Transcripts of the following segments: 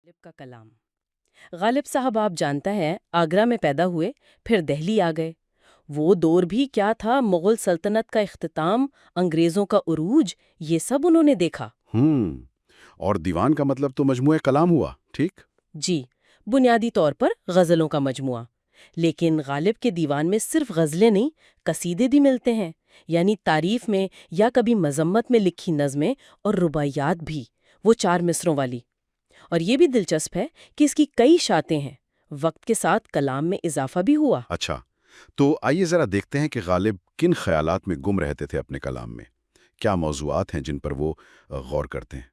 غالب کا کلام غالب صاحب آپ جانتا ہے آگرہ میں پیدا ہوئے پھر دہلی آ گئے۔ وہ دور بھی کیا تھا، مغل سلطنت کا اختتام، انگریزوں کا عروج، یہ سب انہوں نے دیکھا۔ ہوں اور دیوان کا مطلب تو مجموعہ کلام ہوا، ٹھیک؟ جی، بنیادی طور پر غزلوں کا مجموعہ، لیکن غالب کے دیوان میں صرف غزلیں نہیں، قصیدے بھی ملتے ہیں، یعنی تعریف میں یا کبھی مذمت میں لکھی نظمیں اور رباعیات بھی، وہ 4 مصروں والی۔ اور یہ بھی دلچسپ ہے کہ اس کی کئی شاعتیں ہیں، وقت کے ساتھ کلام میں اضافہ بھی ہوا۔ اچھا، تو آئیے ذرا دیکھتے ہیں کہ غالب کن خیالات میں گم رہتے تھے اپنے کلام میں۔ کیا موضوعات ہیں جن پر وہ غور کرتے ہیں؟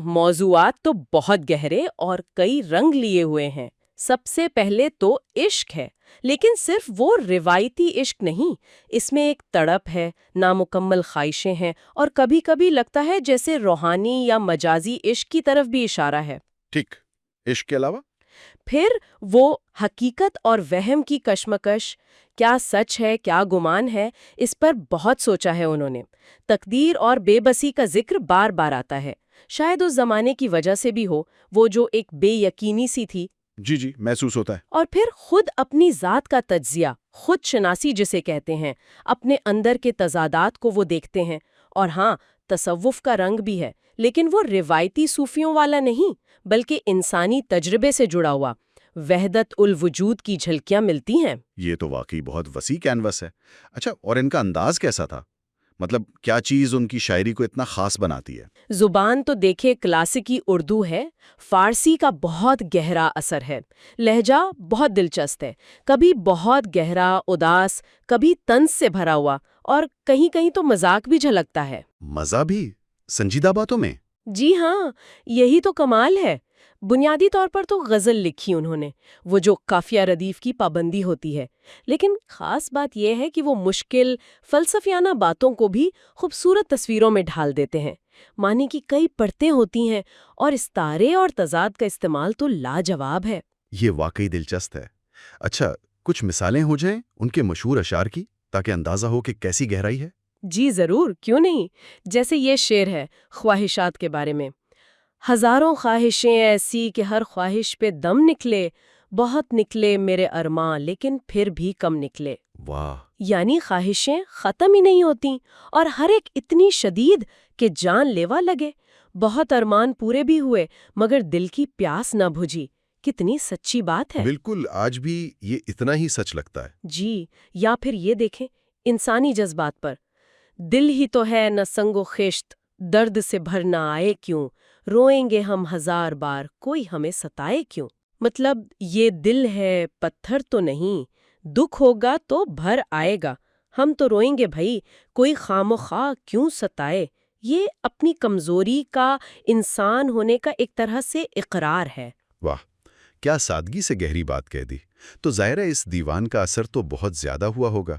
موضوعات تو بہت گہرے اور کئی رنگ لیے ہوئے ہیں۔ سب سے پہلے تو عشق ہے، لیکن صرف وہ روایتی عشق نہیں، اس میں ایک تڑپ ہے، نامکمل خواہشیں ہیں، اور کبھی کبھی لگتا ہے جیسے روحانی یا مجازی عشق کی طرف بھی اشارہ ہے۔ ٹھیک، عشق کے علاوہ؟ پھر وہ حقیقت اور وہم کی کشمکش، کیا سچ ہے کیا گمان ہے، اس پر بہت سوچا ہے انہوں نے۔ تقدیر اور بے بسی کا ذکر بار بار آتا ہے، شاید اس زمانے کی وجہ سے بھی ہو، وہ جو ایک بے یقینی سی تھی۔ جی محسوس ہوتا ہے۔ اور پھر خود اپنی ذات کا تجزیہ، خود شناسی جسے کہتے ہیں، اپنے اندر کے تضادات کو وہ دیکھتے ہیں۔ اور ہاں، تصوف کا رنگ بھی ہے، لیکن وہ روایتی صوفیوں والا نہیں، بلکہ انسانی تجربے سے جڑا ہوا، وحدت الوجود کی جھلکیاں ملتی ہیں۔ یہ تو واقعی بہت وسیع کینوس ہے۔ اچھا، اور ان کا انداز کیسا تھا؟ مطلب کیا چیز ان کی شاعری کو اتنا خاص بناتی ہے؟ زبان تو دیکھے کلاسیکی اردو ہے، فارسی کا بہت گہرا اثر ہے، لہجہ بہت دلچسپ ہے، کبھی بہت گہرا اداس، کبھی طنز سے بھرا ہوا، اور کہیں کہیں تو مذاق بھی جھلکتا ہے۔ مزہ بھی؟ سنجیدہ باتوں میں؟ جی ہاں، یہی تو کمال ہے۔ بنیادی طور پر تو غزل لکھی انہوں نے، وہ جو قافیہ ردیف کی پابندی ہوتی ہے، لیکن خاص بات یہ ہے کہ وہ مشکل فلسفیانہ باتوں کو بھی خوبصورت تصویروں میں ڈھال دیتے ہیں۔ معنی کی کئی پرتیں ہوتی ہیں، اور استعارے اور تضاد کا استعمال تو لاجواب ہے۔ یہ واقعی دلچسپ ہے۔ اچھا، کچھ مثالیں ہو جائیں ان کے مشہور اشعار کی، تاکہ اندازہ ہو کہ کیسی گہرائی ہے۔ جی ضرور، کیوں نہیں۔ جیسے یہ شعر ہے خواہشات کے بارے میں: ہزاروں خواہشیں ایسی کہ ہر خواہش پہ دم نکلے، بہت نکلے میرے ارماں لیکن پھر بھی کم نکلے۔ واہ! یعنی خواہشیں ختم ہی نہیں ہوتیں، اور ہر ایک اتنی شدید کہ جان لیوا لگے۔ بہت ارمان پورے بھی ہوئے مگر دل کی پیاس نہ بجھی۔ کتنی سچی بات ہے۔ بالکل، آج بھی یہ اتنا ہی سچ لگتا ہے۔ جی، یا پھر یہ دیکھیں انسانی جذبات پر: دل ہی تو ہے نہ سنگ و خشت، درد سے بھر نہ آئے کیوں، روئیں گے ہم 1000 بار کوئی ہمیں ستائے کیوں۔ مطلب یہ دل ہے، پتھر تو نہیں، دکھ ہوگا تو بھر آئے گا، ہم تو روئیں گے بھائی، کوئی خام و خواہ کیوں ستائے۔ یہ اپنی کمزوری کا، انسان ہونے کا ایک طرح سے اقرار ہے۔ واہ! کیا سادگی سے گہری بات کہہ دی۔ تو ظاہر ہے اس دیوان کا اثر تو بہت زیادہ ہوا ہوگا۔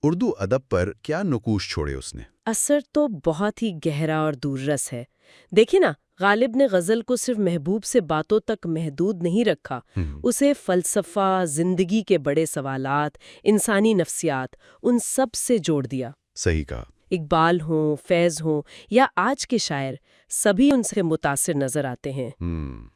اردو ادب پر کیا نقوش چھوڑے اس نے؟ اثر تو بہت ہی گہرا اور دور رس ہے۔ دیکھیں نا، غالب نے غزل کو صرف محبوب سے باتوں تک محدود نہیں رکھا، اسے فلسفہ، زندگی کے بڑے سوالات، انسانی نفسیات، ان سب سے جوڑ دیا۔ صحیح کہا۔ اقبال ہوں، فیض ہوں، یا آج کے شاعر، سبھی ان سے متاثر نظر آتے ہیں۔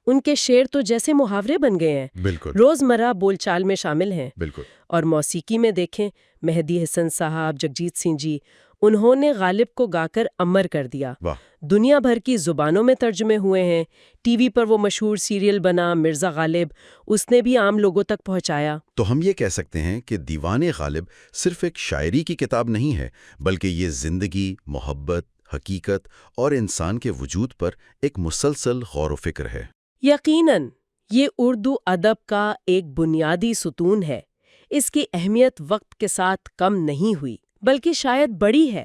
ان کے شعر تو جیسے محاورے بن گئے ہیں، بالکل روزمرہ بول چال میں شامل ہیں۔ بالکل۔ اور موسیقی میں دیکھیں، مہدی حسن صاحب، جگجیت سنگھ جی، انہوں نے غالب کو گا کر امر کر دیا۔ واہ! دنیا بھر کی زبانوں میں ترجمے ہوئے ہیں، ٹی وی پر وہ مشہور سیریل بنا مرزا غالب، اس نے بھی عام لوگوں تک پہنچایا۔ تو ہم یہ کہہ سکتے ہیں کہ دیوان غالب صرف ایک شاعری کی کتاب نہیں ہے، بلکہ یہ زندگی، محبت، حقیقت اور انسان کے وجود پر ایک مسلسل غور و فکر ہے۔ یقیناً یہ اردو ادب کا ایک بنیادی ستون ہے۔ اس کی اہمیت وقت کے ساتھ کم نہیں ہوئی، بلکہ شاید بڑھی ہے،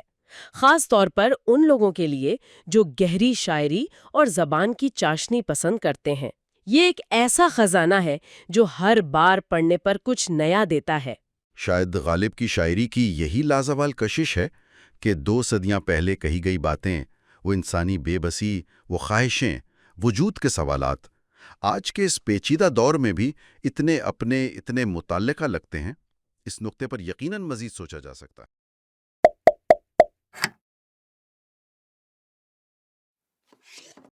خاص طور پر ان لوگوں کے لیے جو گہری شاعری اور زبان کی چاشنی پسند کرتے ہیں۔ یہ ایک ایسا خزانہ ہے جو ہر بار پڑھنے پر کچھ نیا دیتا ہے۔ شاید غالب کی شاعری کی یہی لازوال کشش ہے کہ 2 صدیاں پہلے کہی گئی باتیں، وہ انسانی بے بسی، وہ خواہشیں، وجود کے سوالات، آج کے اس پیچیدہ دور میں بھی اتنے متعلقہ لگتے ہیں۔ اس نقطے پر یقیناً مزید سوچا جا سکتا ہے۔